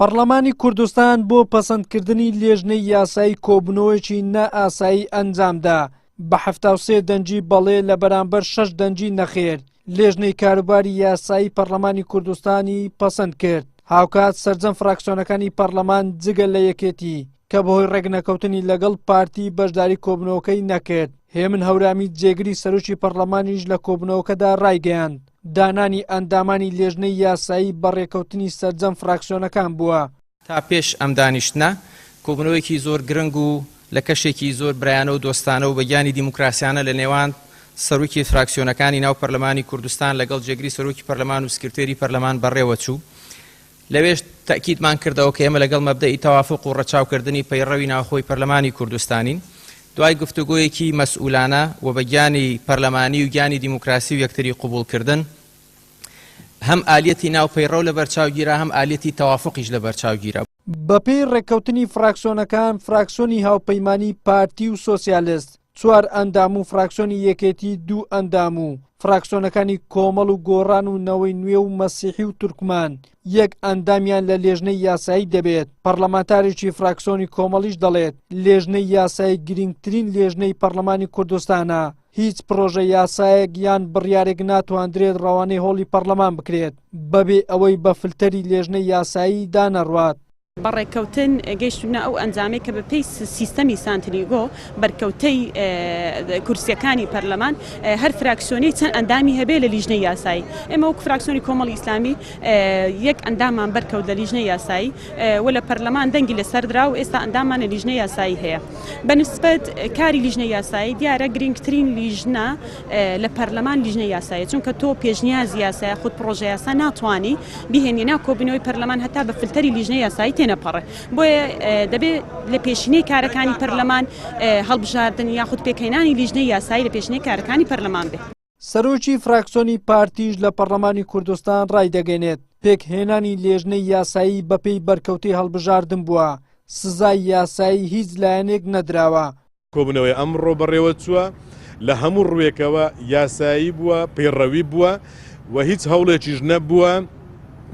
پەرلەمانی کوردستان بۆ پەسەندکردنی لیژنەی یاسایی کۆبوونەوەیەکی نائاسایی ئەنجامدا بە 73 دەنگی بەڵێ لە بەرامبەر 6 دەنگی نەخێر. لیژنەی کاروباری یاسایی پەرلەمانی کوردستانی پەسەند کرد. هاوکات سەرجەم فراکسیۆنەکانی پەرلەمان جگە لە یەکێتی کە بەهۆی ڕێگنەکەوتنی لەگەڵ پارتی بەشداری کۆبوونەوەکەی نەکرد. هێمن هەورامی جێگری سەرۆکی پەرلەمانیش لە کۆبوونەوەکەدا ڕایگەیاند. دانانی ئەندامانی لیژنەی یاسایی بە ڕێکەوتنی سەرجەم فراکسیۆنەکان بووە. تا پێش ئەم دانیشتنە کۆبوونەوەیەکی زۆر گرنگ و لە کەشێکی زۆر برایانە و دۆستانە و بەگیانی دیموکراسیانە لە نێوان سەرۆکی فراکسیۆنەکانی ناو پەرلەمانی کوردستان لەگەڵ جێگری سەرۆکی پەرلەمان و سکرتێری پەرلەمان بەڕێوە چوو. لەوێش تاکیدمان کردەوە کە ئێمە لەگەڵ مەبدەئی تەوافق و ڕەچاوکردنی پەیڕەوی ناوخۆی پەرلەمانی کوردستانین. دوای گفتوگۆیەکی مەسئولانە و بە گیانی پەرلەمانی و گیانی دیموکراسی و یەکتری قبولکردن هەم ئالیەتی ناوپەیڕە و لە بەرچاوگیرە هەم ئالیەتی تەوافقیش لە بەرچاوگیرە. بەپێی ڕێکەوتنی فراکسیۆنەکان فراکسیۆنی هاوپەیمانی پارتی و سۆسیالیست 4 ئەندام و فراکسیۆنی یەکێتی 2 ئەندام و فراکسیۆنەکانی کۆمەڵ و گۆڕان و نەوەی نوێ و مەسیحی و تورکمان 1 ئەندامیان لە لیژنەی یاسایی دەبێت. پەرلەمانتارێکی فراکسیۆنی کۆمەڵیش دەڵێت لیژنەی یاسایی گرنگترین لیژنەی پەرلەمانی کوردستانە. هیچ پرۆژە یاسایەک یان بڕیارێک ناتوانرێت ڕەوانەی هۆڵی پەرلەمان بکرێت بەبێ ئەوەی بە فلتەری لیژنەی یاسایی دانەڕوات. بەڕێکەوتن گەیشتونە ئەو ئەنجامەی کە بەپێی سیستەمی سانتریگۆ بەرکەوتەی کورسیەکانی پەرلەمان هەر فراکسیۆنی چەند ئەندامی هەبێ لە لیژنەی یاسایی. ئێمە وەک فراکسیۆنی کۆمەڵی ئیسلامی 1 ئەندامان بەرکەوت لە لیژنەی یاسایی و لە پەرلەمان دەنگی لەسەر درا و ئێستا ئەندامان لە لیژنەی یاسایی هەیە. بەنسبەت کاری لیژنەی یاسایی دیارە گرنگترین لیژنە لە پەرلەمان لیژنەی یاسایی، چونکە تۆ پێشنیازی یاسایە خود پرۆژە یاسا ناتوانی بهێنی ناو کۆبوونەوەی پەرلەمان هەتا بە فلتەری لیژنەی یاسایی نەپەڕێ. بۆیە دەبێت لە پێشینەی کارەکانی پەرلەمان هەڵبژاردن یاخود پێکەینانی لیژنەی یاسایی لە پێشینەی کارەکانی پەرلەمان بێت. سەرۆکی فراکسیۆنی پارتیش لە پەرلەمانی کوردستان ڕایدەگەێنێت پێکهێنانی لیژنەی یاسایی بەپێی بەرکەوتی هەڵبژاردن بووە. سزای یاسایی هیچ لایەنێک نەدراوە. کۆبوونەوەی ئەمڕۆ بەڕێوە چووە لە هەموو ڕوێکەوە یاسایی بووە، پەیڕەوی بووە و هیچ هەوڵێکیش نەبووە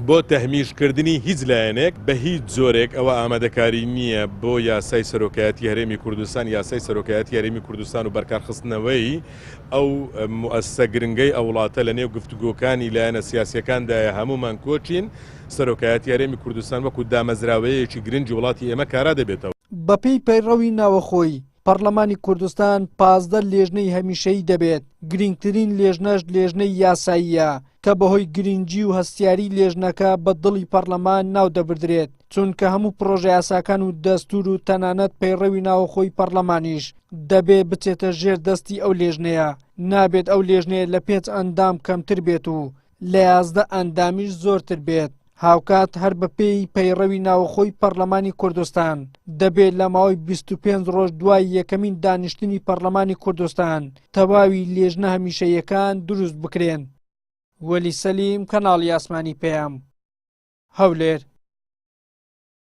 بۆ تەهمیشکردنی هیچ لایەنێک بە هیچ جۆرێک ئەوە ئامادەکاری نییە بۆ یاسای سەرۆکایەتی هەرێمی کوردستان، یاسای سەرۆکایەتی هەرێمی کوردستان و بەرکارخستنەوەی ئەو موەسسە گرنگەی ئەو وڵاتە لە نێو گفتوگۆکانی لایەنە سیاسیەکاندایە هەمومان کۆچین. سەرۆکایەتی هەرێمی کوردستان وەکو دامەزراوەیەکی گرنگی وڵاتی ئێمە کارا دەبێتەوە. بەپێی پەیڕەوی ناوەخۆی پەرلەمانی کوردستان 15 لیژنەی هەمیشەیی دەبێت. گرنگترین لیژنەش لیژنەی یاساییە کە بەهۆی گرنگی و هەستیاری لیژنەکە بە دڵی پەرلەمان ناو دەبردرێت، چونکە هەموو پرۆژە یاساکان و دەستور و تەنانەت پەیڕەوی ناوەخۆی پەرلەمانیش دەبێت بچێتە ژێر دەستی ئەو لیژنەیە. نابێت ئەو لیژنەیە لە 5 ئەندام کەمتر بێت و لە 11 ئەندامیش زۆرتر بێت. هاوکات هەر بەپێی پەیڕەوی ناوەخۆی پەرلەمانی کوردستان دەبێت لە ماوەی 25 ڕۆژ دوای یەکەمین دانیشتنی پەرلەمانی کوردستان تەواوی لیژنە هەمیشەییەکان دروست بکرێن. وەلی سەلیم، کەناڵی ئاسمانی پێیام، هەولێر.